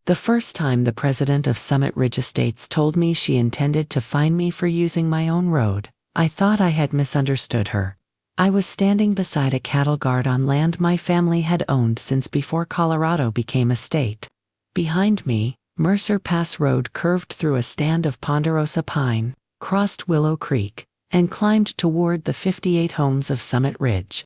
The first time the president of Summit Ridge Estates told me she intended to fine me for using my own road, I thought I had misunderstood her. I was standing beside a cattle guard on land my family had owned since before Colorado became a state. Behind me, Mercer Pass Road curved through a stand of ponderosa pine, crossed Willow Creek, and climbed toward the 58 homes of Summit Ridge.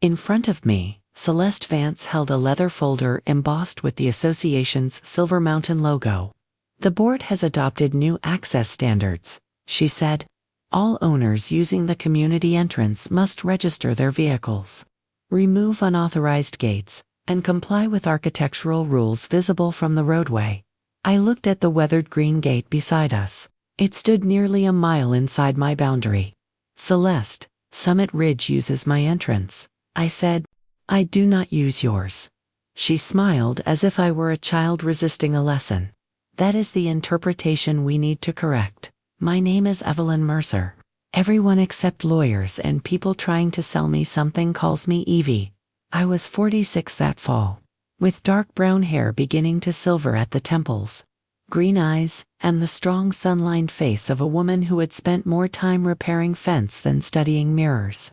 In front of me, Celeste Vance held a leather folder embossed with the association's Silver Mountain logo. "The board has adopted new access standards," she said. "All owners using the community entrance must register their vehicles, remove unauthorized gates, and comply with architectural rules visible from the roadway." I looked at the weathered green gate beside us. It stood nearly a mile inside my boundary. "Celeste, Summit Ridge uses my entrance," I said. "I do not use yours." She smiled as if I were a child resisting a lesson. "That is the interpretation we need to correct. My name is Evelyn Mercer. Everyone except lawyers and people trying to sell me something calls me Evie." I was 46 that fall, with dark brown hair beginning to silver at the temples, green eyes, and the strong sun-lined face of a woman who had spent more time repairing fence than studying mirrors.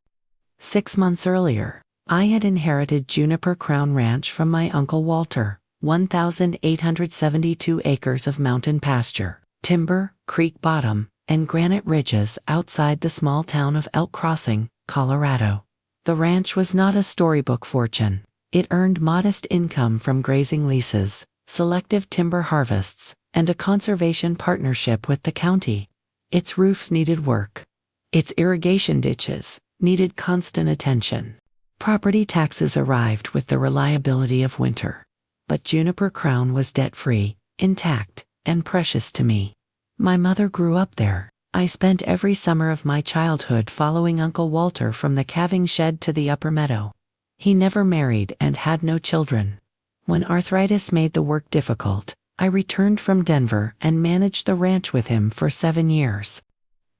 6 months earlier, I had inherited Juniper Crown Ranch from my Uncle Walter, 1,872 acres of mountain pasture, timber, creek bottom, and granite ridges outside the small town of Elk Crossing, Colorado. The ranch was not a storybook fortune. It earned modest income from grazing leases, selective timber harvests, and a conservation partnership with the county. Its roofs needed work. Its irrigation ditches needed constant attention. Property taxes arrived with the reliability of winter. But Juniper Crown was debt-free, intact, and precious to me. My mother grew up there. I spent every summer of my childhood following Uncle Walter from the calving shed to the upper meadow. He never married and had no children. When arthritis made the work difficult, I returned from Denver and managed the ranch with him for 7 years.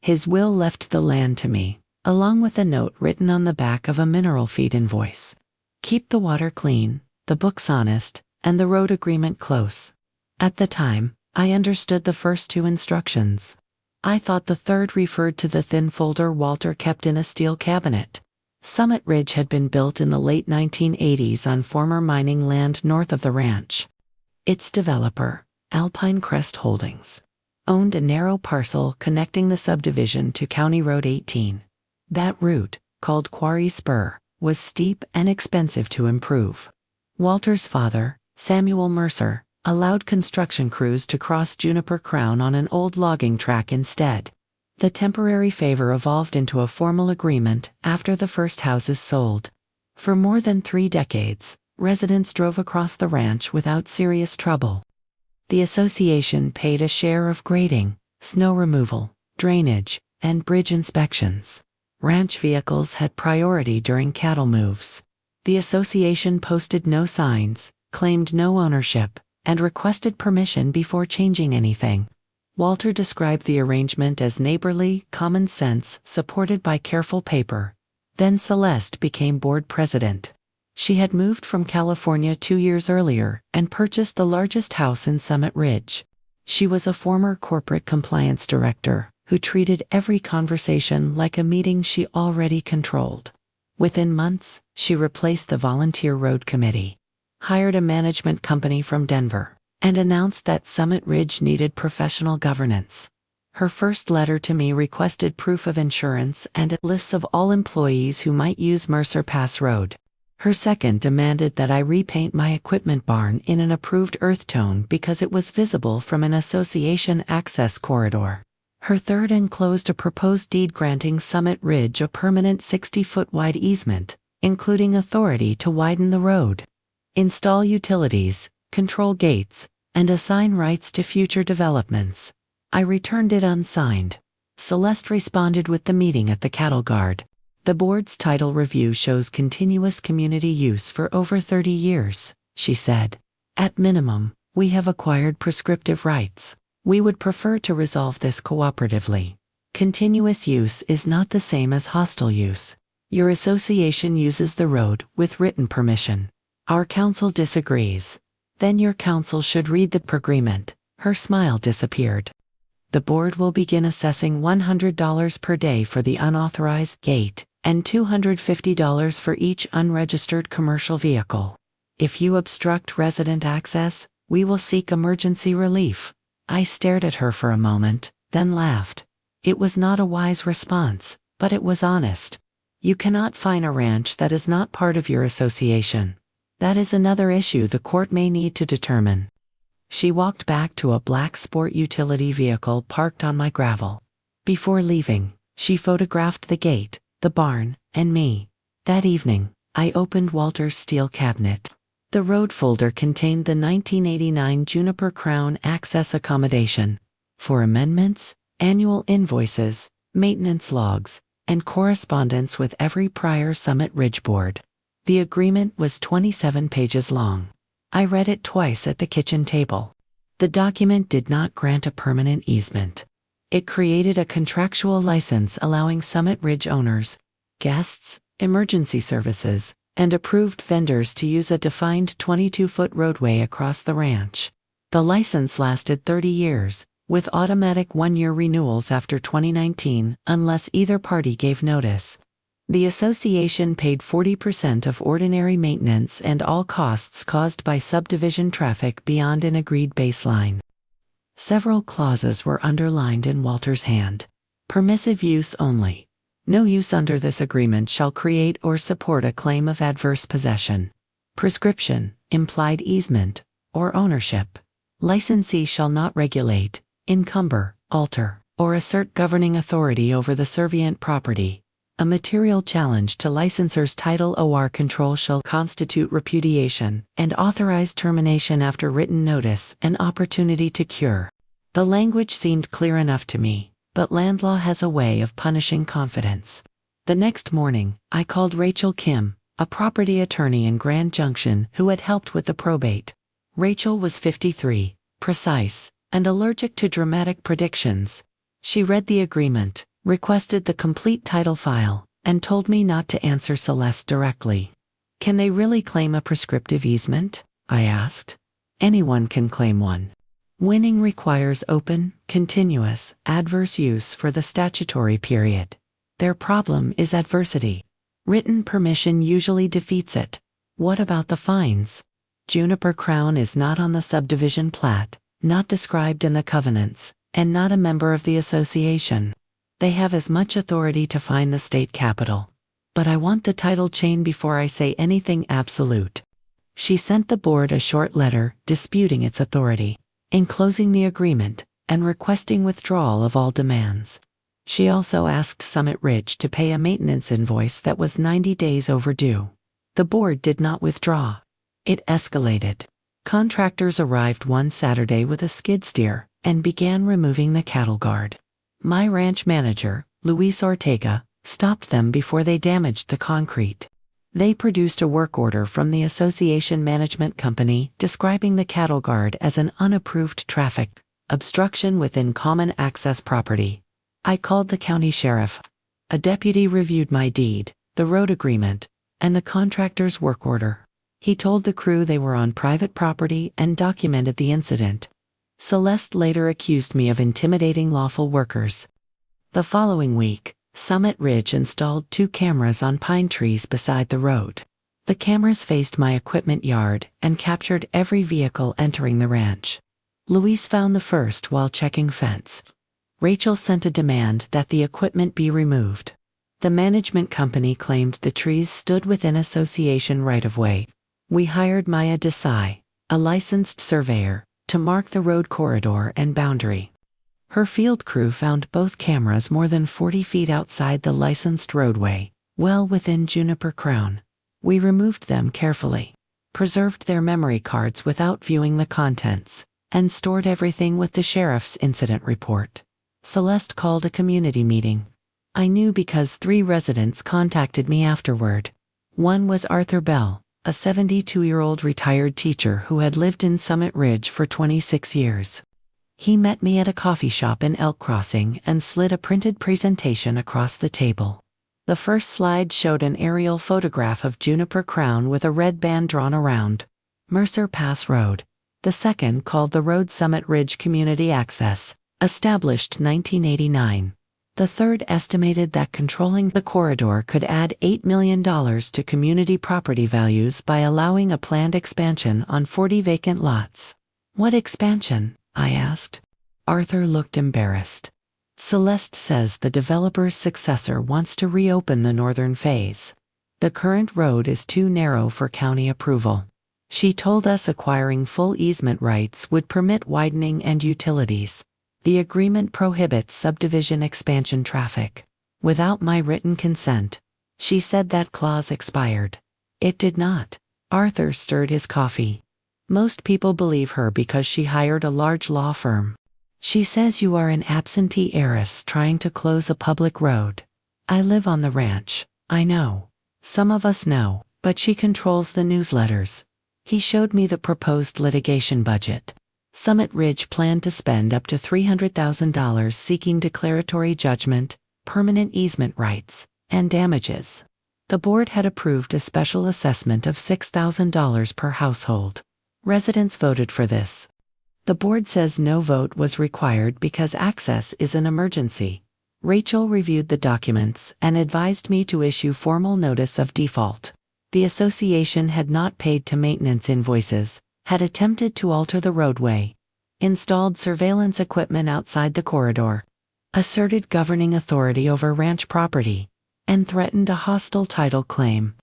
His will left the land to me, along with a note written on the back of a mineral feed invoice. "Keep the water clean, the books honest, and the road agreement close." At the time, I understood the first 2 instructions. I thought the third referred to the thin folder Walter kept in a steel cabinet. Summit Ridge had been built in the late 1980s on former mining land north of the ranch. Its developer, Alpine Crest Holdings, owned a narrow parcel connecting the subdivision to County Road 18. That route, called Quarry Spur, was steep and expensive to improve. Walter's father, Samuel Mercer, allowed construction crews to cross Juniper Crown on an old logging track instead. The temporary favor evolved into a formal agreement after the first houses sold. For more than 3 decades, residents drove across the ranch without serious trouble. The association paid a share of grading, snow removal, drainage, and bridge inspections. Ranch vehicles had priority during cattle moves. The association posted no signs, claimed no ownership, and requested permission before changing anything. Walter described the arrangement as neighborly, common sense, supported by careful paper. Then Celeste became board president. She had moved from California 2 years earlier and purchased the largest house in Summit Ridge. She was a former corporate compliance director who treated every conversation like a meeting she already controlled. Within months, she replaced the volunteer road committee, hired a management company from Denver, and announced that Summit Ridge needed professional governance. Her first letter to me requested proof of insurance and lists of all employees who might use Mercer Pass Road. Her second demanded that I repaint my equipment barn in an approved earth tone because it was visible from an association access corridor. Her third enclosed a proposed deed granting Summit Ridge a permanent 60-foot wide easement, including authority to widen the road, install utilities, control gates, and assign rights to future developments. I returned it unsigned. Celeste responded with the meeting at the cattle guard. "The board's title review shows continuous community use for over 30 years, she said. "At minimum, we have acquired prescriptive rights. We would prefer to resolve this cooperatively. Continuous use is not the same as hostile use. Your association uses the road with written permission. Our council disagrees. Then your counsel should read the agreement. Her smile disappeared. The board will begin assessing $100 per day for the unauthorized gate, and $250 for each unregistered commercial vehicle. If you obstruct resident access, we will seek emergency relief. I stared at her for a moment, then laughed. It was not a wise response, but it was honest. You cannot fine a ranch that is not part of your association. That is another issue the court may need to determine. She walked back to a black sport utility vehicle parked on my gravel. Before leaving, she photographed the gate, the barn, and me. That evening, I opened Walter's steel cabinet. The road folder contained the 1989 Juniper Crown Access Accommodation. For amendments, annual invoices, maintenance logs, and correspondence with every prior Summit Ridge board. The agreement was 27 pages long. I read it twice at the kitchen table. The document did not grant a permanent easement. It created a contractual license allowing Summit Ridge owners, guests, emergency services, and approved vendors to use a defined 22-foot roadway across the ranch. The license lasted 30 years, with automatic one-year renewals after 2019 unless either party gave notice. The association paid 40% of ordinary maintenance and all costs caused by subdivision traffic beyond an agreed baseline. Several clauses were underlined in Walter's hand. Permissive use only. No use under this agreement shall create or support a claim of adverse possession, prescription, implied easement, or ownership. Licensee shall not regulate, encumber, alter, or assert governing authority over the servient property. A material challenge to licensor's title or control shall constitute repudiation and authorized termination after written notice and opportunity to cure. The language seemed clear enough to me, but land law has a way of punishing confidence. The next morning, I called Rachel Kim, a property attorney in Grand Junction who had helped with the probate. Rachel was 53, precise, and allergic to dramatic predictions. She read the agreement, requested the complete title file, and told me not to answer Celeste directly. Can they really claim a prescriptive easement? I asked. Anyone can claim one. Winning requires open, continuous, adverse use for the statutory period. Their problem is adversity. Written permission usually defeats it. What about the fines? Juniper Crown is not on the subdivision plat, not described in the covenants, and not a member of the association. They have as much authority to fine the state capital. But I want the title chain before I say anything absolute. She sent the board a short letter disputing its authority, enclosing the agreement, and requesting withdrawal of all demands. She also asked Summit Ridge to pay a maintenance invoice that was 90 days overdue. The board did not withdraw. It escalated. Contractors arrived one Saturday with a skid steer and began removing the cattle guard. My ranch manager, Luis Ortega, stopped them before they damaged the concrete. They produced a work order from the association management company describing the cattle guard as an unapproved traffic obstruction within common access property. I called the county sheriff. A deputy reviewed my deed, the road agreement, and the contractor's work order. He told the crew they were on private property and documented the incident. Celeste later accused me of intimidating lawful workers. The following week, Summit Ridge installed 2 cameras on pine trees beside the road. The cameras faced my equipment yard and captured every vehicle entering the ranch. Luis found the first while checking fence. Rachel sent a demand that the equipment be removed. The management company claimed the trees stood within association right-of-way. We hired Maya Desai, a licensed surveyor, to mark the road corridor and boundary. Her field crew found both cameras more than 40 feet outside the licensed roadway, well within Juniper Crown. We removed them carefully, preserved their memory cards without viewing the contents, and stored everything with the sheriff's incident report. Celeste called a community meeting. I knew because 3 residents contacted me afterward. One was Arthur Bell, a 72-year-old retired teacher who had lived in Summit Ridge for 26 years. He met me at a coffee shop in Elk Crossing and slid a printed presentation across the table. The first slide showed an aerial photograph of Juniper Crown with a red band drawn around. Mercer Pass Road, The second, called the Road Summit Ridge Community Access, established 1989. The third estimated that controlling the corridor could add $8 million to community property values by allowing a planned expansion on 40 vacant lots. What expansion? I asked. Arthur looked embarrassed. Celeste says the developer's successor wants to reopen the northern phase. The current road is too narrow for county approval. She told us acquiring full easement rights would permit widening and utilities. The agreement prohibits subdivision expansion traffic. Without my written consent. She said that clause expired. It did not. Arthur stirred his coffee. Most people believe her because she hired a large law firm. She says you are an absentee heiress trying to close a public road. I live on the ranch. I know. Some of us know, but she controls the newsletters. He showed me the proposed litigation budget. Summit Ridge planned to spend up to $300,000 seeking declaratory judgment, permanent easement rights, and damages. The board had approved a special assessment of $6,000 per household. Residents voted for this. The board says no vote was required because access is an emergency. Rachel reviewed the documents and advised me to issue formal notice of default. The association had not paid to maintenance invoices, had attempted to alter the roadway, installed surveillance equipment outside the corridor, asserted governing authority over ranch property, and threatened a hostile title claim.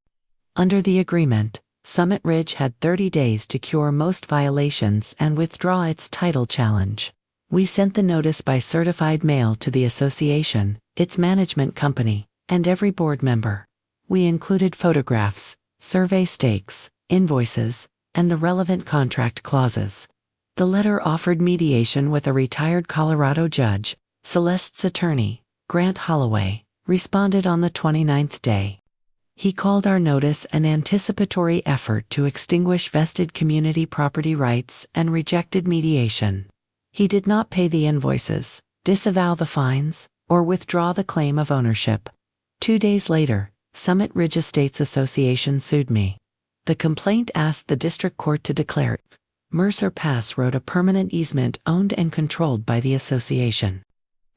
Under the agreement, Summit Ridge had 30 days to cure most violations and withdraw its title challenge. We sent the notice by certified mail to the association, its management company, and every board member. We included photographs, survey stakes, invoices, and the relevant contract clauses. The letter offered mediation with a retired Colorado judge. Celeste's attorney, Grant Holloway, responded on the 29th day. He called our notice an anticipatory effort to extinguish vested community property rights and rejected mediation. He did not pay the invoices, disavow the fines, or withdraw the claim of ownership. 2 days later, Summit Ridge Estates Association sued me. The complaint asked the district court to declare it. Mercer Pass Road a permanent easement owned and controlled by the association.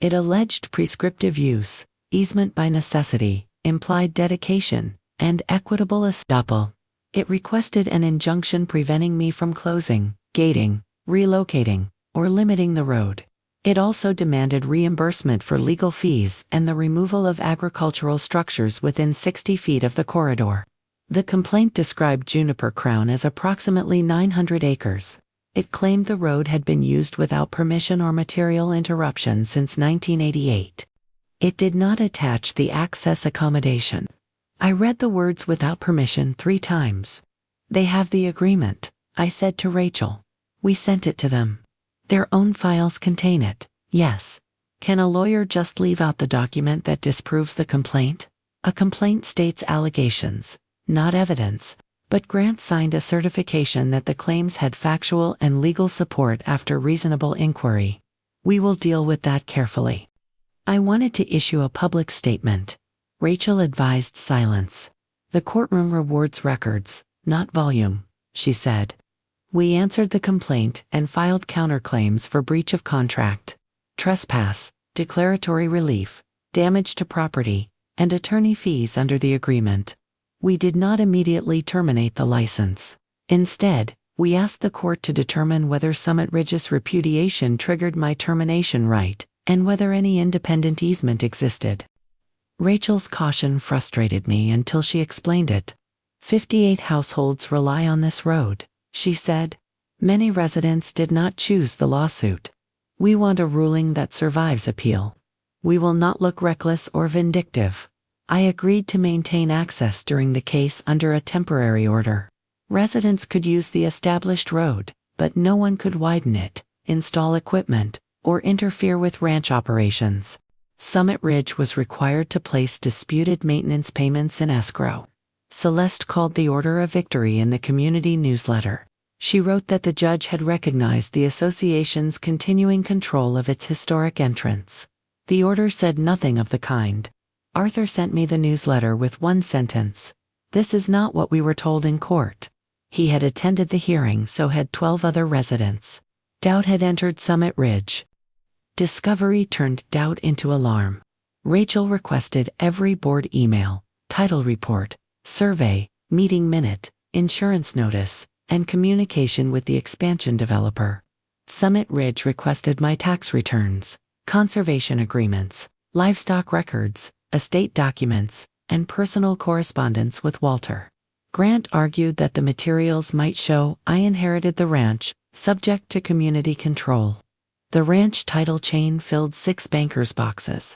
It alleged prescriptive use, easement by necessity, implied dedication, and equitable estoppel. It requested an injunction preventing me from closing, gating, relocating, or limiting the road. It also demanded reimbursement for legal fees and the removal of agricultural structures within 60 feet of the corridor. The complaint described Juniper Crown as approximately 900 acres. It claimed the road had been used without permission or material interruption since 1988. It did not attach the access accommodation. I read the words "without permission" 3 times. They have the agreement, I said to Rachel. We sent it to them. Their own files contain it, yes. Can a lawyer just leave out the document that disproves the complaint? A complaint states allegations, not evidence, but Grant signed a certification that the claims had factual and legal support after reasonable inquiry. We will deal with that carefully. I wanted to issue a public statement. Rachel advised silence. The courtroom rewards records, not volume, she said. We answered the complaint and filed counterclaims for breach of contract, trespass, declaratory relief, damage to property, and attorney fees under the agreement. We did not immediately terminate the license. Instead, we asked the court to determine whether Summit Ridge's repudiation triggered my termination right, and whether any independent easement existed. Rachel's caution frustrated me until she explained it. 58 households rely on this road, she said. Many residents did not choose the lawsuit. We want a ruling that survives appeal. We will not look reckless or vindictive. I agreed to maintain access during the case under a temporary order. Residents could use the established road, but no one could widen it, install equipment, or interfere with ranch operations. Summit Ridge was required to place disputed maintenance payments in escrow. Celeste called the order a victory in the community newsletter. She wrote that the judge had recognized the association's continuing control of its historic entrance. The order said nothing of the kind. Arthur sent me the newsletter with one sentence. This is not what we were told in court. He had attended the hearing, so had 12 other residents. Doubt had entered Summit Ridge. Discovery turned doubt into alarm. Rachel requested every board email, title report, survey, meeting minute, insurance notice, and communication with the expansion developer. Summit Ridge requested my tax returns, conservation agreements, livestock records, estate documents, and personal correspondence with Walter. Grant argued that the materials might show I inherited the ranch, subject to community control. The ranch title chain filled 6 bankers' boxes.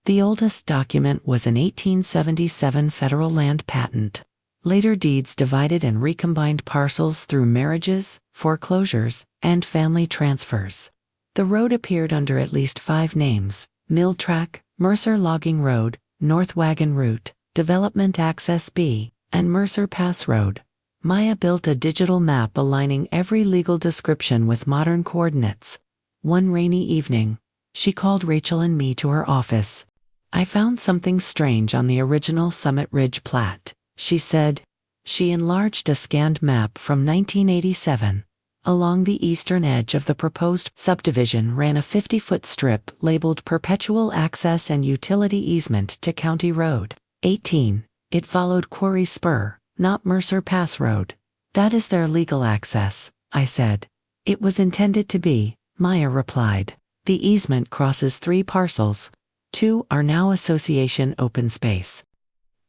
The oldest document was an 1877 federal land patent. Later deeds divided and recombined parcels through marriages, foreclosures, and family transfers. The road appeared under at least 5 names: Mill Track, Mercer Logging Road, North Wagon Route, Development Access B, and Mercer Pass Road. Maya built a digital map aligning every legal description with modern coordinates. One rainy evening, she called Rachel and me to her office. "I found something strange on the original Summit Ridge plat," she said. She enlarged a scanned map from 1987. Along the eastern edge of the proposed subdivision ran a 50-foot strip labeled Perpetual Access and Utility Easement to County Road 18. It followed Quarry Spur, not Mercer Pass Road. "That is their legal access," I said. "It was intended to be," Maya replied. "The easement crosses 3 parcels. 2 are now association open space.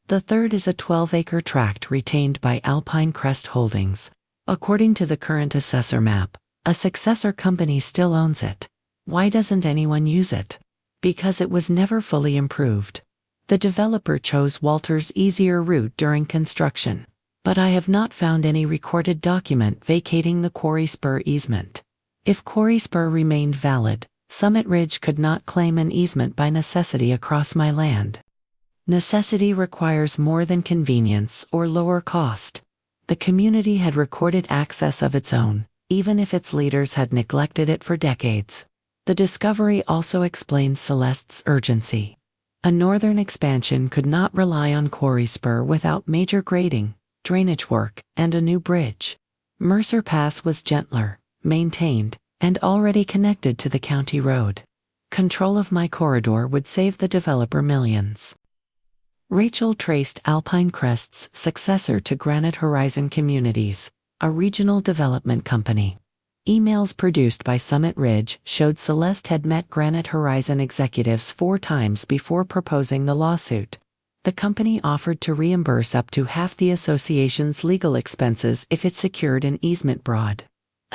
The third is a 12-acre tract retained by Alpine Crest Holdings. According to the current assessor map, a successor company still owns it. Why doesn't anyone use it? Because it was never fully improved. The developer chose Walter's easier route during construction, but I have not found any recorded document vacating the Quarry Spur easement. If Quarry Spur remained valid, Summit Ridge could not claim an easement by necessity across my land. Necessity requires more than convenience or lower cost. The community had recorded access of its own, even if its leaders had neglected it for decades. The discovery also explains Celeste's urgency. A northern expansion could not rely on Quarry Spur without major grading, drainage work, and a new bridge. Mercer Pass was gentler, maintained, and already connected to the county road. Control of my corridor would save the developer millions. Rachel traced Alpine Crest's successor to Granite Horizon Communities, a regional development company. Emails produced by Summit Ridge showed Celeste had met Granite Horizon executives 4 times before proposing the lawsuit. The company offered to reimburse up to half the association's legal expenses if it secured an easement broad,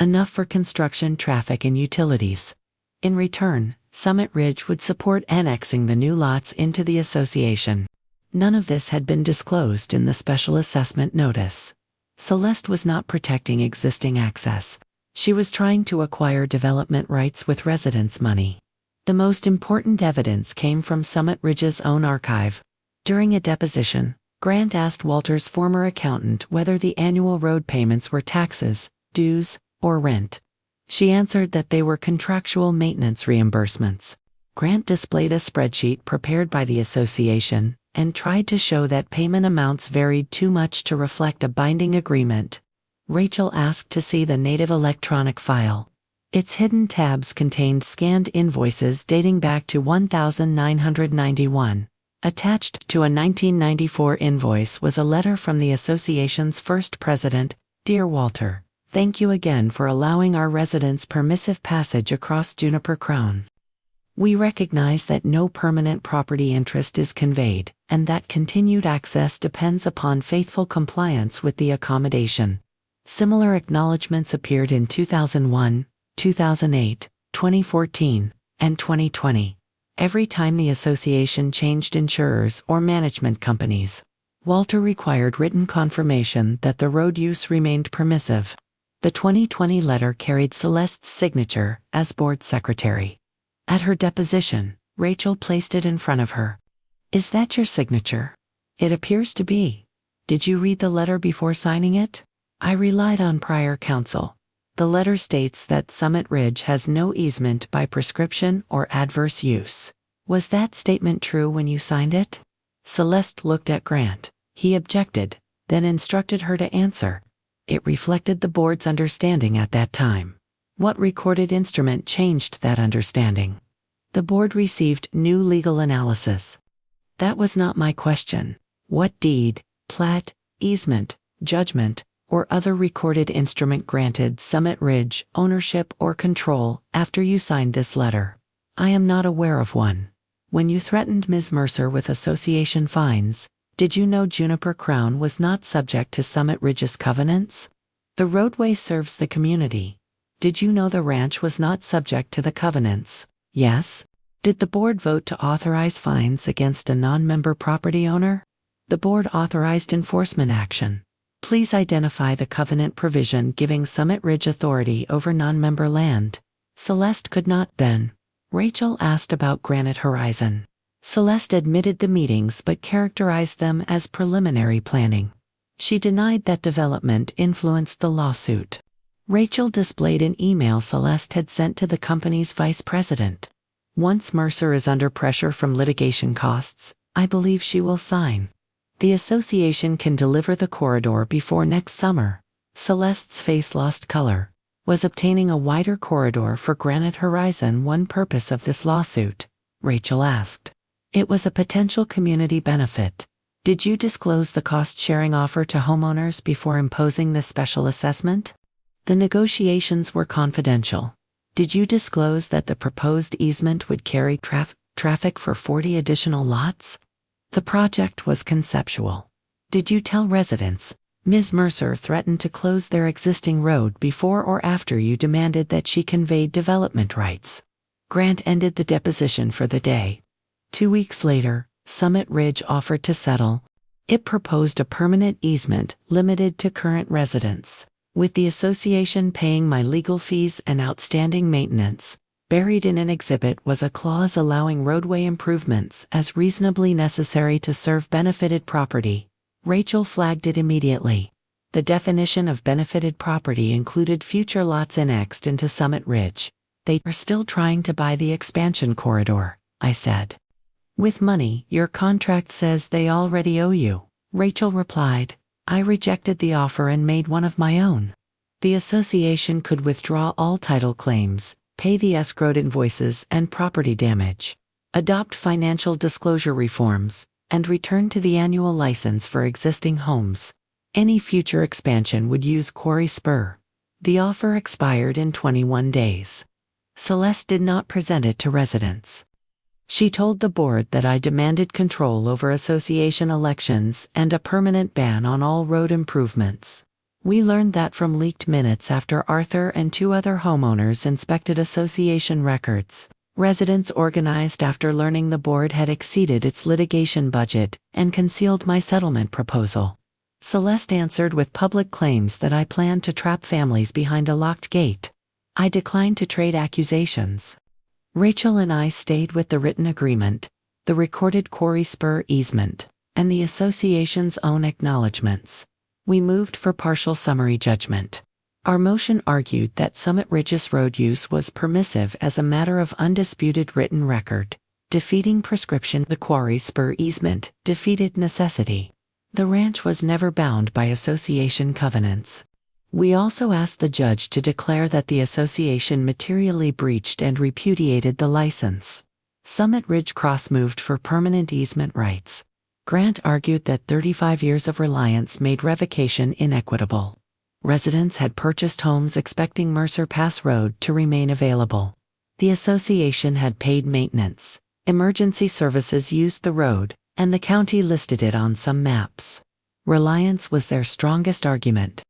enough for construction, traffic, and utilities. In return, Summit Ridge would support annexing the new lots into the association. None of this had been disclosed in the special assessment notice. Celeste was not protecting existing access. She was trying to acquire development rights with residents' money. The most important evidence came from Summit Ridge's own archive. During a deposition, Grant asked Walter's former accountant whether the annual road payments were taxes, dues, or rent. She answered that they were contractual maintenance reimbursements. Grant displayed a spreadsheet prepared by the association and tried to show that payment amounts varied too much to reflect a binding agreement. Rachel asked to see the native electronic file. Its hidden tabs contained scanned invoices dating back to 1991. Attached to a 1994 invoice was a letter from the association's first president, "Dear Walter, thank you again for allowing our residents permissive passage across Juniper Crown. We recognize that no permanent property interest is conveyed, and that continued access depends upon faithful compliance with the accommodation." Similar acknowledgments appeared in 2001, 2008, 2014, and 2020. Every time the association changed insurers or management companies, Walter required written confirmation that the road use remained permissive. The 2020 letter carried Celeste's signature as board secretary. At her deposition, Rachel placed it in front of her. "Is that your signature?" "It appears to be. Did you read the letter before signing it?" "I relied on prior counsel. The letter states that Summit Ridge has no easement by prescription or adverse use. Was that statement true when you signed it?" Celeste looked at Grant. He objected, then instructed her to answer. It reflected the board's understanding at that time. What recorded instrument changed that understanding? The board received new legal analysis. That was not my question. What deed, plat, easement, judgment, or other recorded instrument granted Summit Ridge ownership or control after you signed this letter? I am not aware of one. When you threatened Ms. Mercer with association fines, did you know Juniper Crown was not subject to Summit Ridge's covenants? The roadway serves the community. Did you know the ranch was not subject to the covenants? Yes. Did the board vote to authorize fines against a non-member property owner? The board authorized enforcement action. Please identify the covenant provision giving Summit Ridge authority over non-member land. Celeste could not then. Rachel asked about Granite Horizon. Celeste admitted the meetings but characterized them as preliminary planning. She denied that development influenced the lawsuit. Rachel displayed an email Celeste had sent to the company's vice president. Once Mercer is under pressure from litigation costs, I believe she will sign. The association can deliver the corridor before next summer. Celeste's face lost color. Was obtaining a wider corridor for Granite Horizon one purpose of this lawsuit? Rachel asked. It was a potential community benefit. Did you disclose the cost-sharing offer to homeowners before imposing this special assessment? The negotiations were confidential. Did you disclose that the proposed easement would carry traffic for 40 additional lots? The project was conceptual. Did you tell residents Ms. Mercer threatened to close their existing road before or after you demanded that she conveyed development rights? Grant ended the deposition for the day. 2 weeks later, Summit Ridge offered to settle. It proposed a permanent easement limited to current residents, with the association paying my legal fees and outstanding maintenance. Buried in an exhibit was a clause allowing roadway improvements as reasonably necessary to serve benefited property. Rachel flagged it immediately. The definition of benefited property included future lots annexed into Summit Ridge. They are still trying to buy the expansion corridor, I said. With money your contract says they already owe you, Rachel replied. I rejected the offer and made one of my own. The association could withdraw all title claims, pay the escrowed invoices and property damage, adopt financial disclosure reforms, and return to the annual license for existing homes. Any future expansion would use Quarry Spur. The offer expired in 21 days. Celeste did not present it to residents. She told the board that I demanded control over association elections and a permanent ban on all road improvements. We learned that from leaked minutes after Arthur and 2 other homeowners inspected association records. Residents organized after learning the board had exceeded its litigation budget and concealed my settlement proposal. Celeste answered with public claims that I planned to trap families behind a locked gate. I declined to trade accusations. Rachel and I stayed with the written agreement, the recorded Quarry Spur easement, and the association's own acknowledgments. We moved for partial summary judgment. Our motion argued that Summit Ridge's road use was permissive as a matter of undisputed written record. Defeating prescription, the Quarry Spur easement defeated necessity. The ranch was never bound by association covenants. We also asked the judge to declare that the association materially breached and repudiated the license. Summit Ridge Cross moved for permanent easement rights. Grant argued that 35 years of reliance made revocation inequitable. Residents had purchased homes expecting Mercer Pass Road to remain available. The association had paid maintenance. Emergency services used the road, and the county listed it on some maps. Reliance was their strongest argument.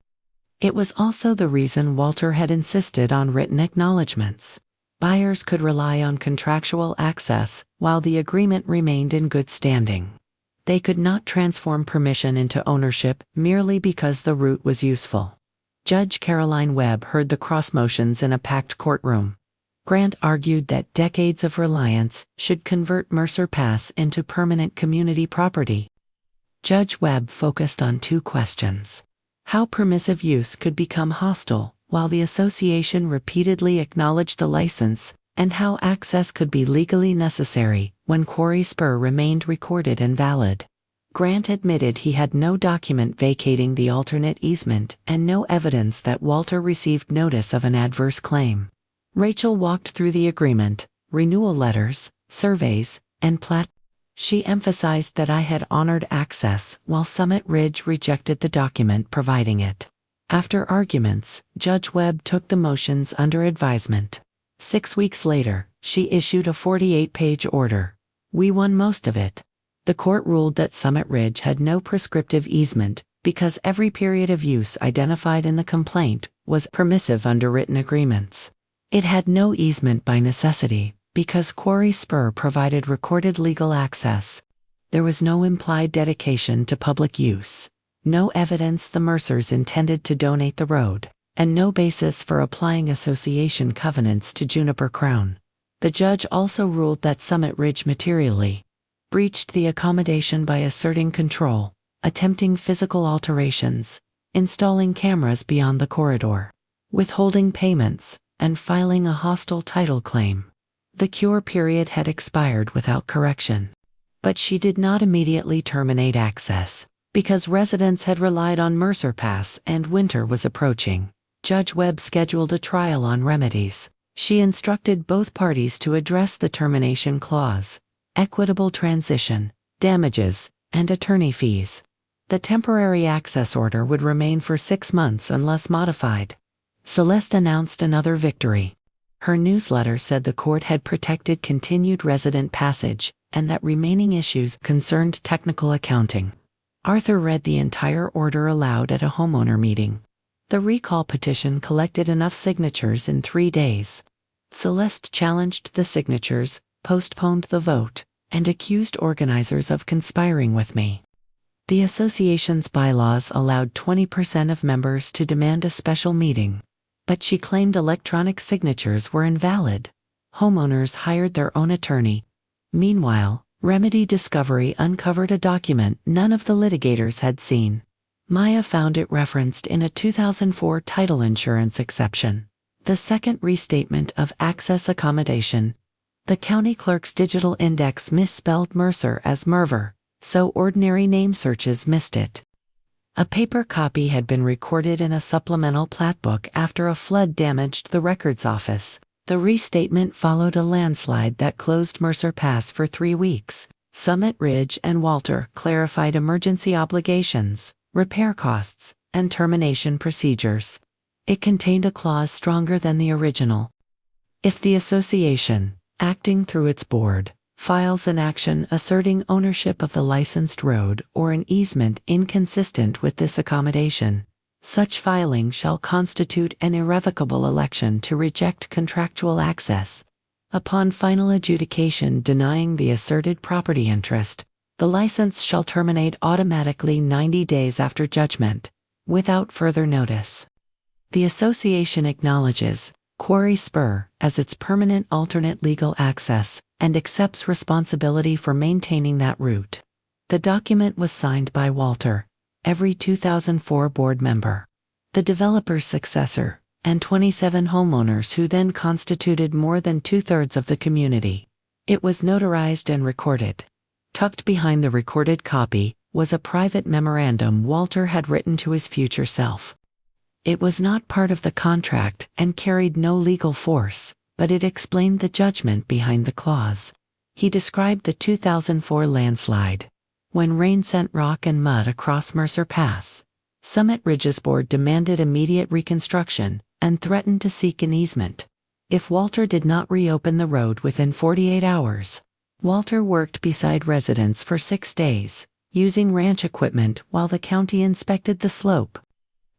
It was also the reason Walter had insisted on written acknowledgments. Buyers could rely on contractual access while the agreement remained in good standing. They could not transform permission into ownership merely because the route was useful. Judge Caroline Webb heard the cross motions in a packed courtroom. Grant argued that decades of reliance should convert Mercer Pass into permanent community property. Judge Webb focused on 2 questions. How permissive use could become hostile while the association repeatedly acknowledged the license, and how access could be legally necessary when Quarry Spur remained recorded and valid. Grant admitted he had no document vacating the alternate easement and no evidence that Walter received notice of an adverse claim. Rachel walked through the agreement, renewal letters, surveys, and plat. She emphasized that I had honored access while Summit Ridge rejected the document providing it. After arguments, Judge Webb took the motions under advisement. 6 weeks later, she issued a 48-page order. We won most of it. The court ruled that Summit Ridge had no prescriptive easement because every period of use identified in the complaint was permissive under written agreements. It had no easement by necessity because Quarry Spur provided recorded legal access. There was no implied dedication to public use, no evidence the Mercers intended to donate the road, and no basis for applying association covenants to Juniper Crown. The judge also ruled that Summit Ridge materially breached the accommodation by asserting control, attempting physical alterations, installing cameras beyond the corridor, withholding payments, and filing a hostile title claim. The cure period had expired without correction. But she did not immediately terminate access, because residents had relied on Mercer Pass and winter was approaching. Judge Webb scheduled a trial on remedies. She instructed both parties to address the termination clause, equitable transition, damages, and attorney fees. The temporary access order would remain for 6 months unless modified. Celeste announced another victory. Her newsletter said the court had protected continued resident passage and that remaining issues concerned technical accounting. Arthur read the entire order aloud at a homeowner meeting. The recall petition collected enough signatures in 3 days. Celeste challenged the signatures, postponed the vote, and accused organizers of conspiring with me. The association's bylaws allowed 20% of members to demand a special meeting, but she claimed electronic signatures were invalid. Homeowners hired their own attorney. Meanwhile, Remedy Discovery uncovered a document none of the litigators had seen. Maya found it referenced in a 2004 title insurance exception. The second restatement of access accommodation. The county clerk's digital index misspelled Mercer as Merver, so ordinary name searches missed it. A paper copy had been recorded in a supplemental plat book after a flood damaged the records office. The restatement followed a landslide that closed Mercer Pass for 3 weeks. Summit Ridge and Walter clarified emergency obligations, repair costs, and termination procedures. It contained a clause stronger than the original. If the association, acting through its board, files an action asserting ownership of the licensed road or an easement inconsistent with this accommodation, such filing shall constitute an irrevocable election to reject contractual access. Upon final adjudication denying the asserted property interest, the license shall terminate automatically 90 days after judgment, without further notice. The association acknowledges Quarry Spur as its permanent alternate legal access and accepts responsibility for maintaining that route. The document was signed by Walter, every 2004 board member, the developer's successor, and 27 homeowners who then constituted more than 2/3 of the community. It was notarized and recorded. Tucked behind the recorded copy was a private memorandum Walter had written to his future self. It was not part of the contract and carried no legal force, but it explained the judgment behind the clause. He described the 2004 landslide. When rain sent rock and mud across Mercer Pass, Summit Ridge's board demanded immediate reconstruction and threatened to seek an easement. If Walter did not reopen the road within 48 hours, Walter worked beside residents for 6 days, using ranch equipment while the county inspected the slope.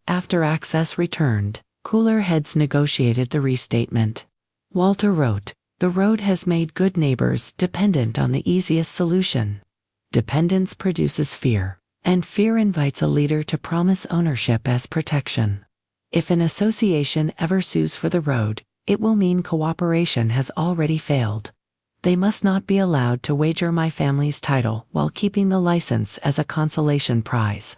After access returned, cooler heads negotiated the restatement. Walter wrote, "The road has made good neighbors dependent on the easiest solution. Dependence produces fear, and fear invites a leader to promise ownership as protection. If an association ever sues for the road, it will mean cooperation has already failed. They must not be allowed to wager my family's title while keeping the license as a consolation prize."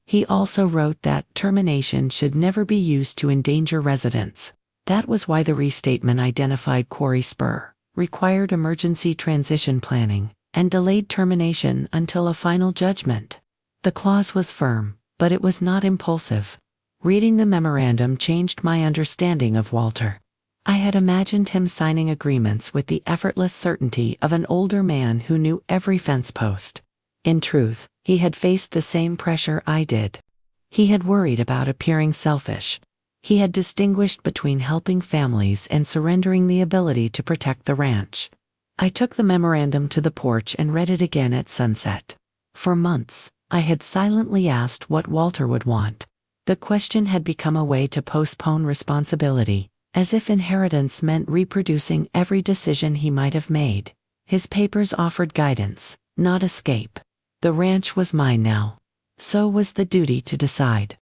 He also wrote that termination should never be used to endanger residents. That was why the restatement identified Quarry Spur, required emergency transition planning, and delayed termination until a final judgment. The clause was firm, but it was not impulsive. Reading the memorandum changed my understanding of Walter. I had imagined him signing agreements with the effortless certainty of an older man who knew every fence post. In truth, he had faced the same pressure I did. He had worried about appearing selfish. He had distinguished between helping families and surrendering the ability to protect the ranch. I took the memorandum to the porch and read it again at sunset. For months, I had silently asked what Walter would want. The question had become a way to postpone responsibility, as if inheritance meant reproducing every decision he might have made. His papers offered guidance, not escape. The ranch was mine now. So was the duty to decide.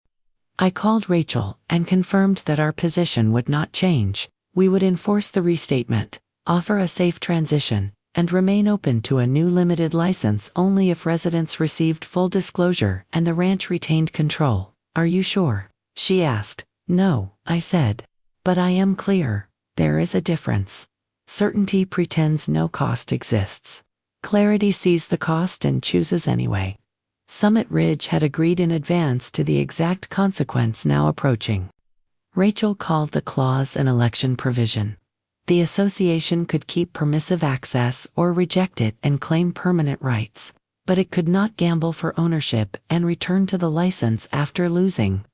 I called Rachel and confirmed that our position would not change. We would enforce the restatement, offer a safe transition, and remain open to a new limited license only if residents received full disclosure and the ranch retained control. "Are you sure?" she asked. "No," I said. "But I am clear. There is a difference. Certainty pretends no cost exists. Clarity sees the cost and chooses anyway." Summit Ridge had agreed in advance to the exact consequence now approaching. Rachel called the clause an election provision. The association could keep permissive access or reject it and claim permanent rights, but it could not gamble for ownership and return to the license after losing.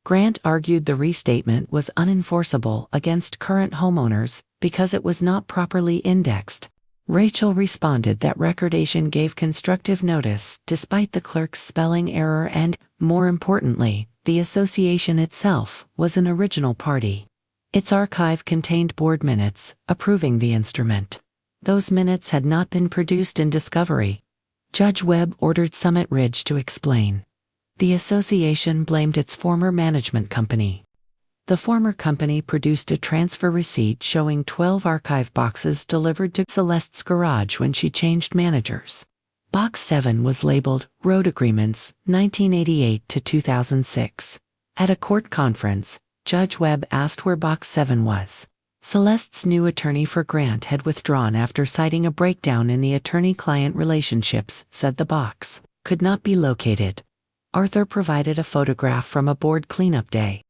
Grant argued the restatement was unenforceable against current homeowners because it was not properly indexed. Rachel responded that recordation gave constructive notice despite the clerk's spelling error and, more importantly, the association itself was an original party. Its archive contained board minutes approving the instrument. Those minutes had not been produced in discovery. Judge Webb ordered Summit Ridge to explain. The association blamed its former management company. The former company produced a transfer receipt showing 12 archive boxes delivered to Celeste's garage when she changed managers. Box 7 was labeled Road Agreements, 1988 to 2006. At a court conference, Judge Webb asked where Box 7 was. Celeste's new attorney for Grant had withdrawn after citing a breakdown in the attorney-client relationships, said the box could not be located. Arthur provided a photograph from a board cleanup day.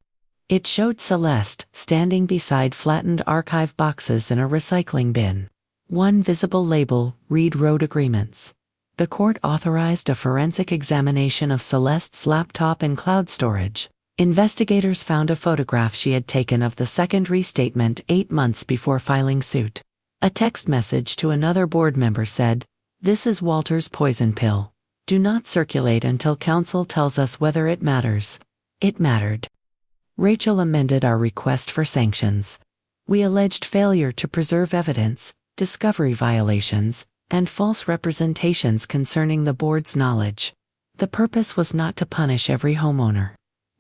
It showed Celeste standing beside flattened archive boxes in a recycling bin. One visible label, Read Road Agreements. The court authorized a forensic examination of Celeste's laptop and cloud storage. Investigators found a photograph she had taken of the second restatement 8 months before filing suit. A text message to another board member said, "This is Walter's poison pill. Do not circulate until counsel tells us whether it matters." It mattered. Rachel amended our request for sanctions. We alleged failure to preserve evidence, discovery violations, and false representations concerning the board's knowledge. The purpose was not to punish every homeowner.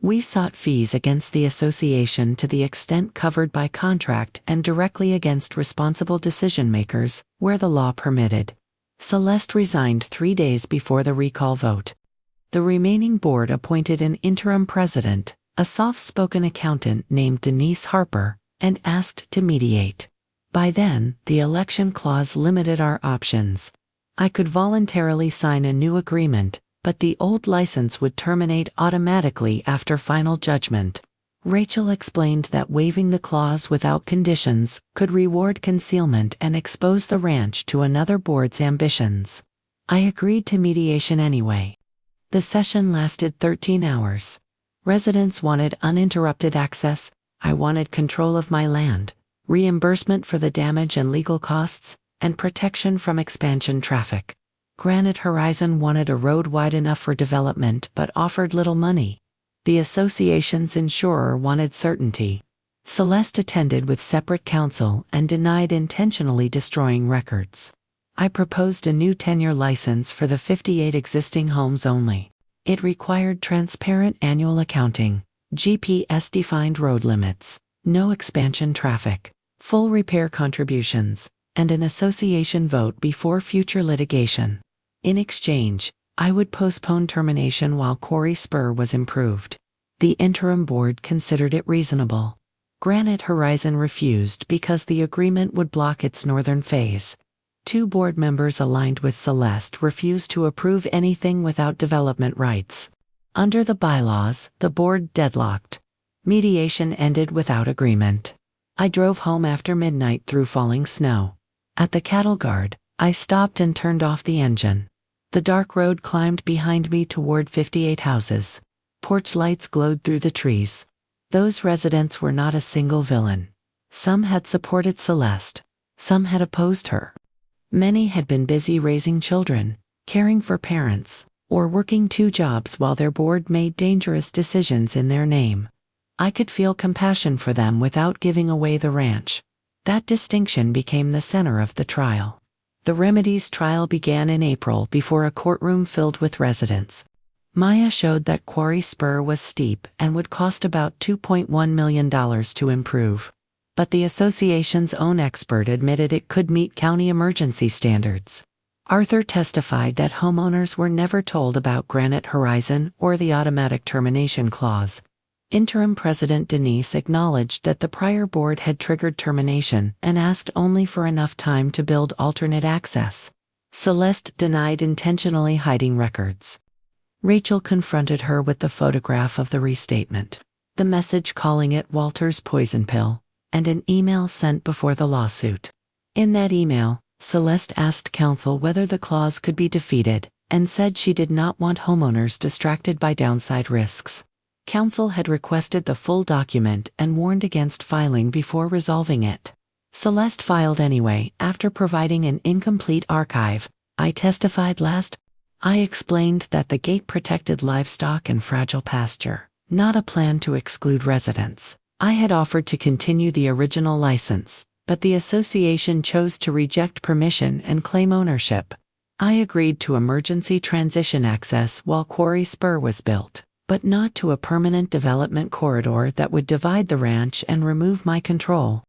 We sought fees against the association to the extent covered by contract and directly against responsible decision-makers, where the law permitted. Celeste resigned 3 days before the recall vote. The remaining board appointed an interim president, a soft-spoken accountant named Denise Harper, and asked to mediate. By then, the election clause limited our options. I could voluntarily sign a new agreement, but the old license would terminate automatically after final judgment. Rachel explained that waiving the clause without conditions could reward concealment and expose the ranch to another board's ambitions. I agreed to mediation anyway. The session lasted 13 hours. Residents wanted uninterrupted access, I wanted control of my land, reimbursement for the damage and legal costs, and protection from expansion traffic. Granite Horizon wanted a road wide enough for development but offered little money. The association's insurer wanted certainty. Celeste attended with separate counsel and denied intentionally destroying records. I proposed a new 10-year license for the 58 existing homes only. It required transparent annual accounting, GPS-defined road limits, no expansion traffic, full repair contributions, and an association vote before future litigation. In exchange, I would postpone termination while Quarry Spur was improved. The interim board considered it reasonable. Granite Horizon refused because the agreement would block its northern phase. Two board members aligned with Celeste refused to approve anything without development rights. Under the bylaws, the board deadlocked. Mediation ended without agreement. I drove home after midnight through falling snow. At the cattle guard, I stopped and turned off the engine. The dark road climbed behind me toward 58 houses. Porch lights glowed through the trees. Those residents were not a single villain. Some had supported Celeste. Some had opposed her. Many had been busy raising children, caring for parents, or working two jobs while their board made dangerous decisions in their name. I could feel compassion for them without giving away the ranch. That distinction became the center of the trial. The remedies trial began in April before a courtroom filled with residents. Maya showed that quarry spur was steep and would cost about $2.1 million to improve. But the association's own expert admitted it could meet county emergency standards. Arthur testified that homeowners were never told about Granite Horizon or the automatic termination clause. Interim President Denise acknowledged that the prior board had triggered termination and asked only for enough time to build alternate access. Celeste denied intentionally hiding records. Rachel confronted her with the photograph of the restatement, the message calling it Walter's poison pill, and an email sent before the lawsuit. In that email, Celeste asked counsel whether the clause could be defeated, and said she did not want homeowners distracted by downside risks. Counsel had requested the full document and warned against filing before resolving it. Celeste filed anyway after providing an incomplete archive. I testified last. I explained that the gate protected livestock and fragile pasture, not a plan to exclude residents. I had offered to continue the original license, but the association chose to reject permission and claim ownership. I agreed to emergency transition access while Quarry Spur was built, but not to a permanent development corridor that would divide the ranch and remove my control.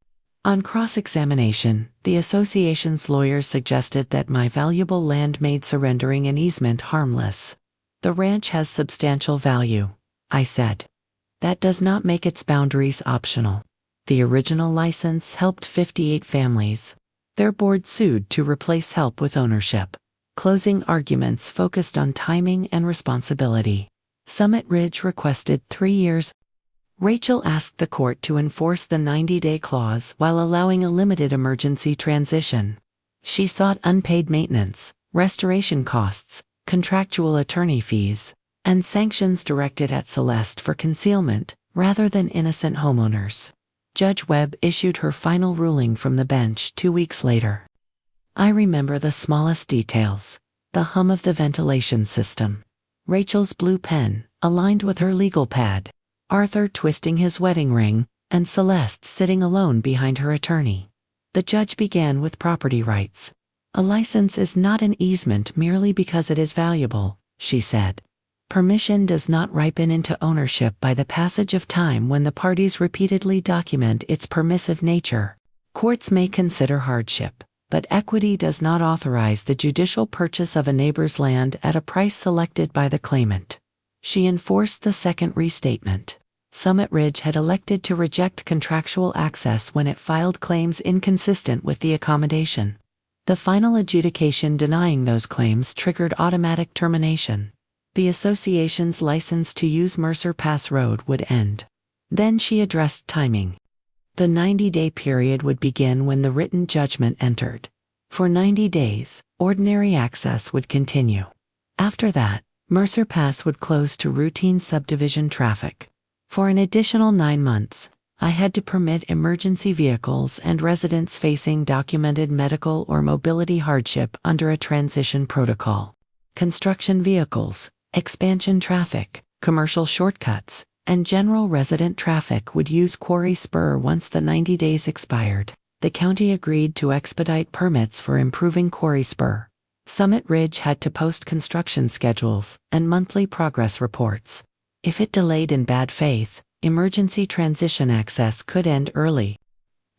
On cross-examination, the association's lawyers suggested that my valuable land made surrendering an easement harmless. The ranch has substantial value, I said. That does not make its boundaries optional. The original license helped 58 families. Their board sued to replace help with ownership. Closing arguments focused on timing and responsibility. Summit Ridge requested 3 years. Rachel asked the court to enforce the 90-day clause while allowing a limited emergency transition. She sought unpaid maintenance, restoration costs, contractual attorney fees, and sanctions directed at Celeste for concealment, rather than innocent homeowners. Judge Webb issued her final ruling from the bench 2 weeks later. I remember the smallest details, the hum of the ventilation system, Rachel's blue pen, aligned with her legal pad, Arthur twisting his wedding ring, and Celeste sitting alone behind her attorney. The judge began with property rights. A license is not an easement merely because it is valuable, she said. Permission does not ripen into ownership by the passage of time when the parties repeatedly document its permissive nature. Courts may consider hardship, but equity does not authorize the judicial purchase of a neighbor's land at a price selected by the claimant. She enforced the second restatement. Summit Ridge had elected to reject contractual access when it filed claims inconsistent with the accommodation. The final adjudication denying those claims triggered automatic termination. The association's license to use Mercer Pass Road would end. Then she addressed timing. The 90-day period would begin when the written judgment entered. For 90 days, ordinary access would continue. After that, Mercer Pass would close to routine subdivision traffic. For an additional 9 months, I had to permit emergency vehicles and residents facing documented medical or mobility hardship under a transition protocol. Construction vehicles, expansion traffic, commercial shortcuts, and general resident traffic would use Quarry Spur once the 90 days expired. The county agreed to expedite permits for improving Quarry Spur. Summit Ridge had to post construction schedules and monthly progress reports. If it delayed in bad faith, emergency transition access could end early.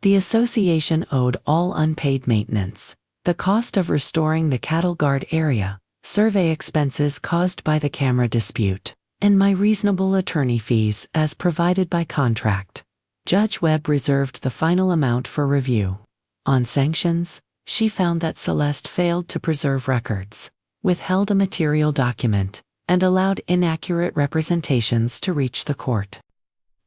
The association owed all unpaid maintenance, the cost of restoring the cattle guard area, survey expenses caused by the camera dispute, and my reasonable attorney fees as provided by contract. Judge Webb reserved the final amount for review. On sanctions, She found that Celeste failed to preserve records, withheld a material document, and allowed inaccurate representations to reach the court.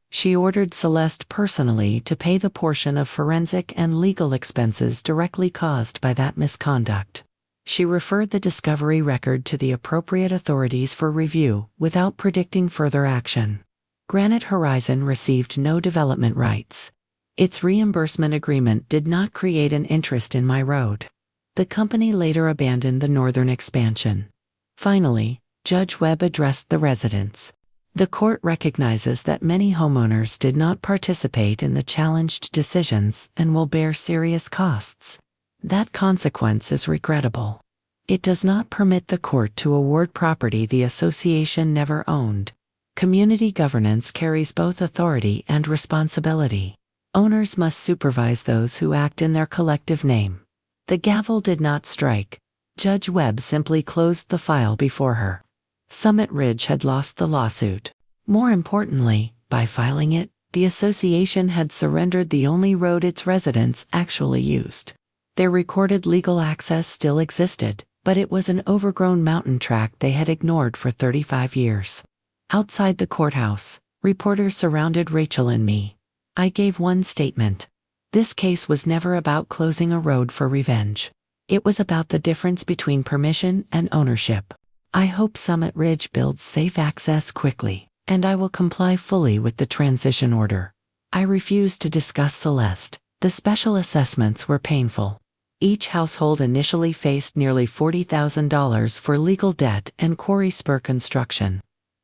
She ordered Celeste personally to pay the portion of forensic and legal expenses directly caused by that misconduct. She referred the discovery record to the appropriate authorities for review without predicting further action. Granite Horizon received no development rights. Its reimbursement agreement did not create an interest in my road. The company later abandoned the northern expansion. Finally, Judge Webb addressed the residents. The court recognizes that many homeowners did not participate in the challenged decisions and will bear serious costs. That consequence is regrettable. It does not permit the court to award property the association never owned. Community governance carries both authority and responsibility. Owners must supervise those who act in their collective name. The gavel did not strike. Judge Webb simply closed the file before her. Summit Ridge had lost the lawsuit. More importantly, by filing it, the association had surrendered the only road its residents actually used. Their recorded legal access still existed, but it was an overgrown mountain track they had ignored for 35 years. Outside the courthouse, reporters surrounded Rachel and me. I gave one statement. This case was never about closing a road for revenge. It was about the difference between permission and ownership. I hope Summit Ridge builds safe access quickly, and I will comply fully with the transition order. I refuse to discuss Celeste. The special assessments were painful. Each household initially faced nearly $40,000 for legal debt and quarry spur construction.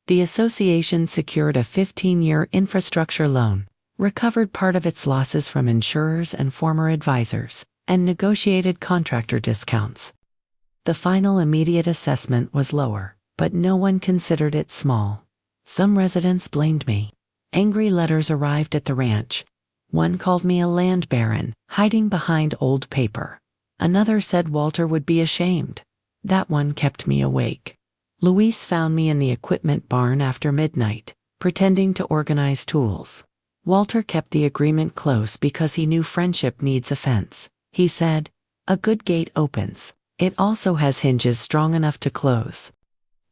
The association secured a 15-year infrastructure loan, recovered part of its losses from insurers and former advisors, and negotiated contractor discounts. The final immediate assessment was lower, but no one considered it small. Some residents blamed me. Angry letters arrived at the ranch. One called me a land baron, hiding behind old paper. Another said Walter would be ashamed. That one kept me awake. Luis found me in the equipment barn after midnight, pretending to organize tools. Walter kept the agreement close because he knew friendship needs a fence. He said, "A good gate opens. It also has hinges strong enough to close."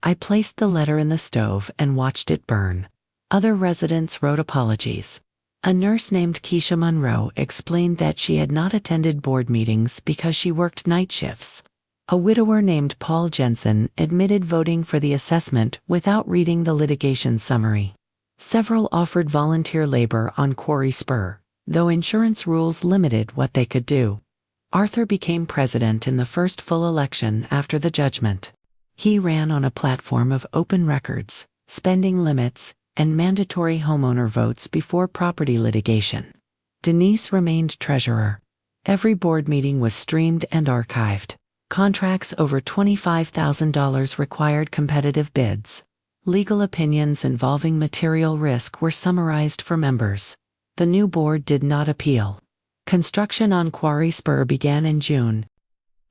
I placed the letter in the stove and watched it burn. Other residents wrote apologies. A nurse named Keisha Monroe explained that she had not attended board meetings because she worked night shifts. A widower named Paul Jensen admitted voting for the assessment without reading the litigation summary. Several offered volunteer labor on quarry spur, though insurance rules limited what they could do. Arthur became president in the first full election after the judgment. He ran on a platform of open records, spending limits, and mandatory homeowner votes before property litigation. Denise remained treasurer. Every board meeting was streamed and archived. Contracts over $25,000 required competitive bids. Legal opinions involving material risk were summarized for members. The new board did not appeal. Construction on Quarry Spur began in June.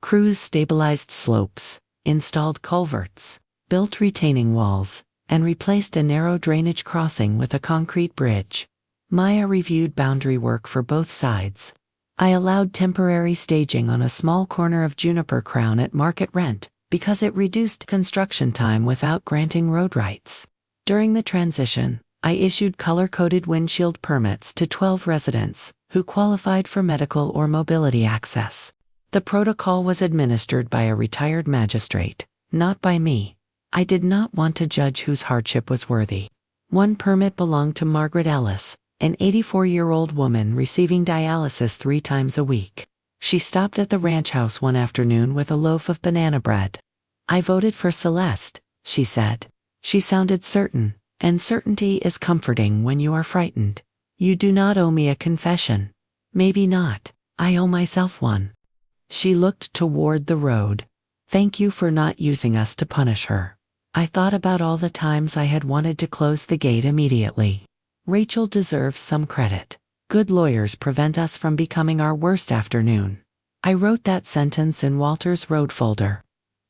Crews stabilized slopes, installed culverts, built retaining walls, and replaced a narrow drainage crossing with a concrete bridge. Maya reviewed boundary work for both sides. I allowed temporary staging on a small corner of Juniper Crown at market rent because it reduced construction time without granting road rights. During the transition, I issued color-coded windshield permits to 12 residents who qualified for medical or mobility access. The protocol was administered by a retired magistrate, not by me. I did not want to judge whose hardship was worthy. One permit belonged to Margaret Ellis, an 84-year-old woman receiving dialysis 3 times a week. She stopped at the ranch house one afternoon with a loaf of banana bread. "I voted for Celeste," she said. She sounded certain, and certainty is comforting when you are frightened. "You do not owe me a confession." "Maybe not. I owe myself one." She looked toward the road. "Thank you for not using us to punish her." I thought about all the times I had wanted to close the gate immediately. Rachel deserves some credit. Good lawyers prevent us from becoming our worst afternoon. I wrote that sentence in Walter's road folder.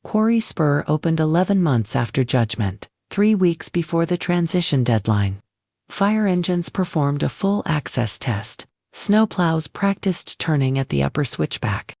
Quarry Spur opened 11 months after judgment, 3 weeks before the transition deadline. Fire engines performed a full access test. Snowplows practiced turning at the upper switchback.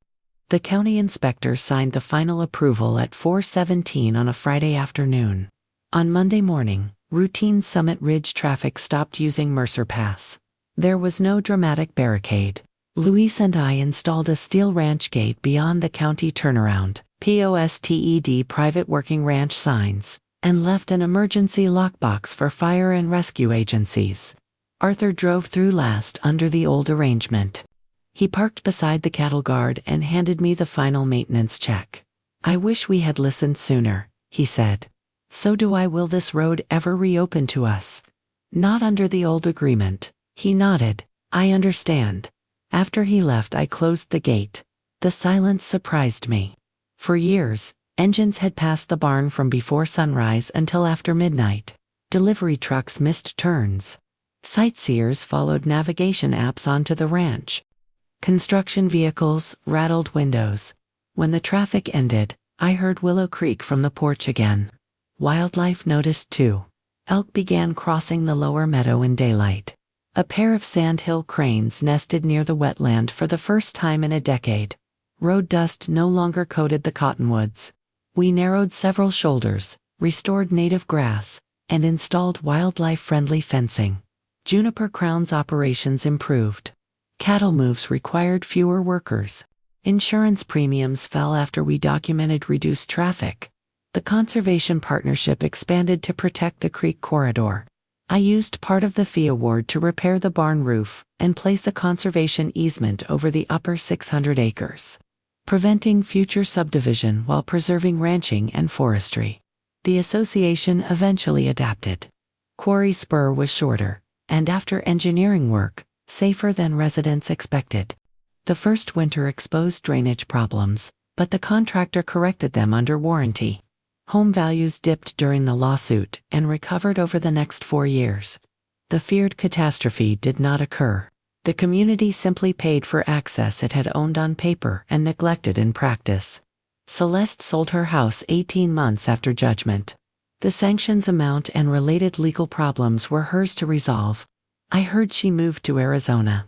The county inspector signed the final approval at 4:17 on a Friday afternoon. On Monday morning, routine Summit Ridge traffic stopped using Mercer Pass. There was no dramatic barricade. Luis and I installed a steel ranch gate beyond the county turnaround, POSTED private working ranch signs, and left an emergency lockbox for fire and rescue agencies. Arthur drove through last under the old arrangement. He parked beside the cattle guard and handed me the final maintenance check. "I wish we had listened sooner," he said. "So do I. Will this road ever reopen to us?" "Not under the old agreement." He nodded. "I understand." After he left, I closed the gate. The silence surprised me. For years, engines had passed the barn from before sunrise until after midnight. Delivery trucks missed turns. Sightseers followed navigation apps onto the ranch. Construction vehicles rattled windows. When the traffic ended, I heard Willow Creek from the porch again. Wildlife noticed too. Elk began crossing the lower meadow in daylight. A pair of sandhill cranes nested near the wetland for the first time in a decade. Road dust no longer coated the cottonwoods. We narrowed several shoulders, restored native grass, and installed wildlife-friendly fencing. Juniper Crown's operations improved. Cattle moves required fewer workers. Insurance premiums fell after we documented reduced traffic. The conservation partnership expanded to protect the creek corridor. I used part of the fee award to repair the barn roof and place a conservation easement over the upper 600 acres, preventing future subdivision while preserving ranching and forestry. The association eventually adapted. Quarry spur was shorter, and after engineering work, safer than residents expected. The first winter exposed drainage problems, but the contractor corrected them under warranty. Home values dipped during the lawsuit and recovered over the next 4 years. The feared catastrophe did not occur. The community simply paid for access it had owned on paper and neglected in practice. Celeste sold her house 18 months after judgment. The sanctions amount and related legal problems were hers to resolve. I heard she moved to Arizona.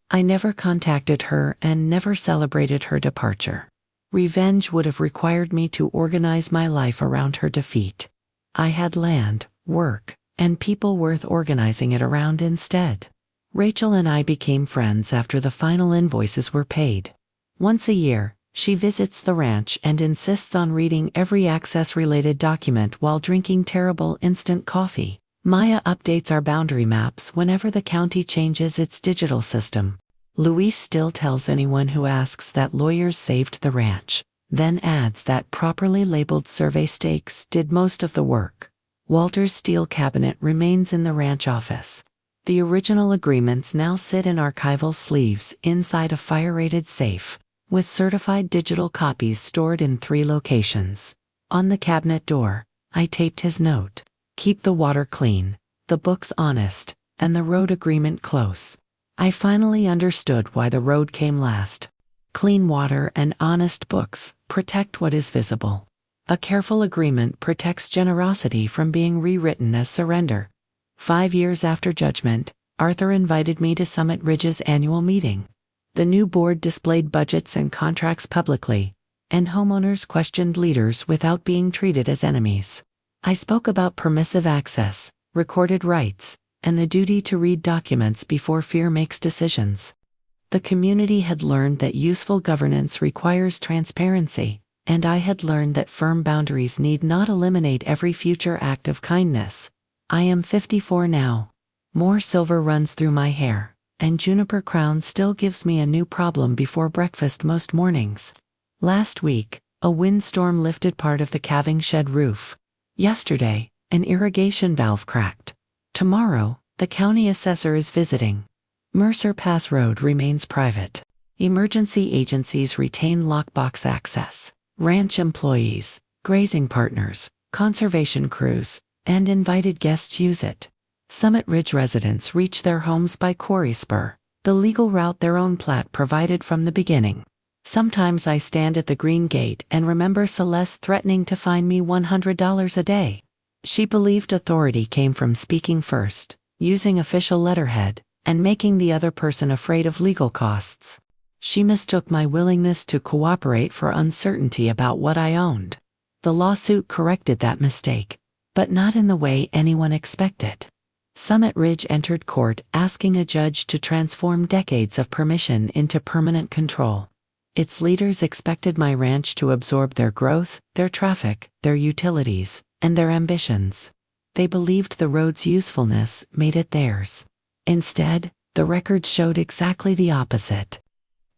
I never contacted her and never celebrated her departure. Revenge would have required me to organize my life around her defeat. I had land, work, and people worth organizing it around instead. Rachel and I became friends after the final invoices were paid. Once a year, she visits the ranch and insists on reading every access-related document while drinking terrible instant coffee. Maya updates our boundary maps whenever the county changes its digital system. Luis still tells anyone who asks that lawyers saved the ranch, then adds that properly labeled survey stakes did most of the work. Walter's steel cabinet remains in the ranch office. The original agreements now sit in archival sleeves inside a fire-rated safe, with certified digital copies stored in 3 locations. On the cabinet door, I taped his note: "Keep the water clean, the books honest, and the road agreement close." I finally understood why the road came last. Clean water and honest books protect what is visible. A careful agreement protects generosity from being rewritten as surrender. 5 years after judgment, Arthur invited me to Summit Ridge's annual meeting. The new board displayed budgets and contracts publicly, and homeowners questioned leaders without being treated as enemies. I spoke about permissive access, recorded rights, and the duty to read documents before fear makes decisions. The community had learned that useful governance requires transparency, and I had learned that firm boundaries need not eliminate every future act of kindness. I am 54 now. More silver runs through my hair, and Juniper Crown still gives me a new problem before breakfast most mornings. Last week, a windstorm lifted part of the calving shed roof. Yesterday, an irrigation valve cracked. Tomorrow, the county assessor is visiting. Mercer Pass Road remains private. Emergency agencies retain lockbox access. Ranch employees, grazing partners, conservation crews, and invited guests use it. Summit Ridge residents reach their homes by quarry spur, the legal route their own plat provided from the beginning. Sometimes I stand at the green gate and remember Celeste threatening to fine me $100 a day. She believed authority came from speaking first, using official letterhead, and making the other person afraid of legal costs. She mistook my willingness to cooperate for uncertainty about what I owned. The lawsuit corrected that mistake, but not in the way anyone expected. Summit Ridge entered court asking a judge to transform decades of permission into permanent control. Its leaders expected my ranch to absorb their growth, their traffic, their utilities, and their ambitions. They believed the road's usefulness made it theirs. Instead, the records showed exactly the opposite.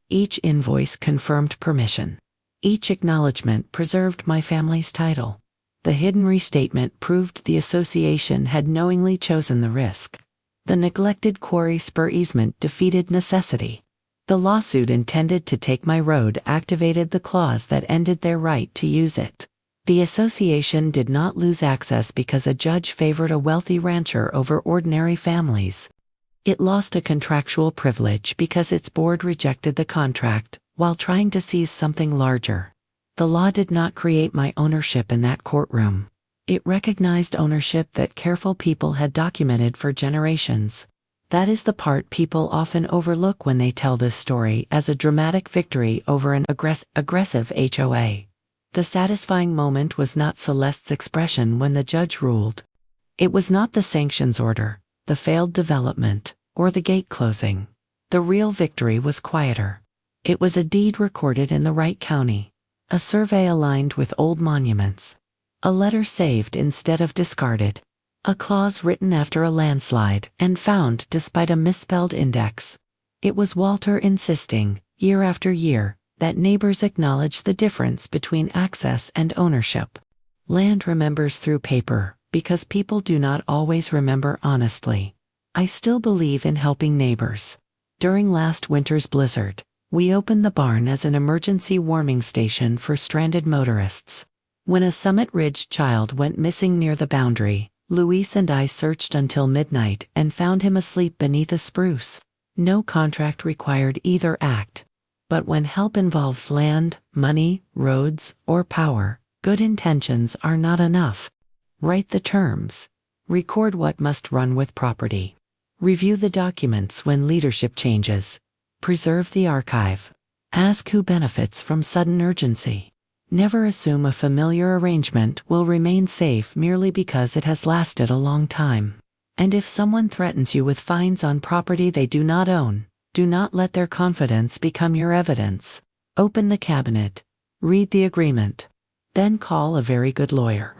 Each invoice confirmed permission. Each acknowledgement preserved my family's title. The hidden restatement proved the association had knowingly chosen the risk. The neglected quarry spur easement defeated necessity. The lawsuit intended to take my road activated the clause that ended their right to use it. The association did not lose access because a judge favored a wealthy rancher over ordinary families. It lost a contractual privilege because its board rejected the contract while trying to seize something larger. The law did not create my ownership in that courtroom. It recognized ownership that careful people had documented for generations. That is the part people often overlook when they tell this story as a dramatic victory over an aggressive HOA. The satisfying moment was not Celeste's expression when the judge ruled. It was not the sanctions order, the failed development, or the gate closing. The real victory was quieter. It was a deed recorded in the right county, a survey aligned with old monuments, a letter saved instead of discarded, a clause written after a landslide and found despite a misspelled index. It was Walter insisting, year after year, that neighbors acknowledge the difference between access and ownership. Land remembers through paper, because people do not always remember honestly. I still believe in helping neighbors. During last winter's blizzard, we opened the barn as an emergency warming station for stranded motorists. When a Summit Ridge child went missing near the boundary, Luis and I searched until midnight and found him asleep beneath a spruce. No contract required either act. But when help involves land, money, roads, or power, good intentions are not enough. Write the terms. Record what must run with property. Review the documents when leadership changes. Preserve the archive. Ask who benefits from sudden urgency. Never assume a familiar arrangement will remain safe merely because it has lasted a long time. And if someone threatens you with fines on property they do not own, do not let their confidence become your evidence. Open the cabinet. Read the agreement. Then call a very good lawyer.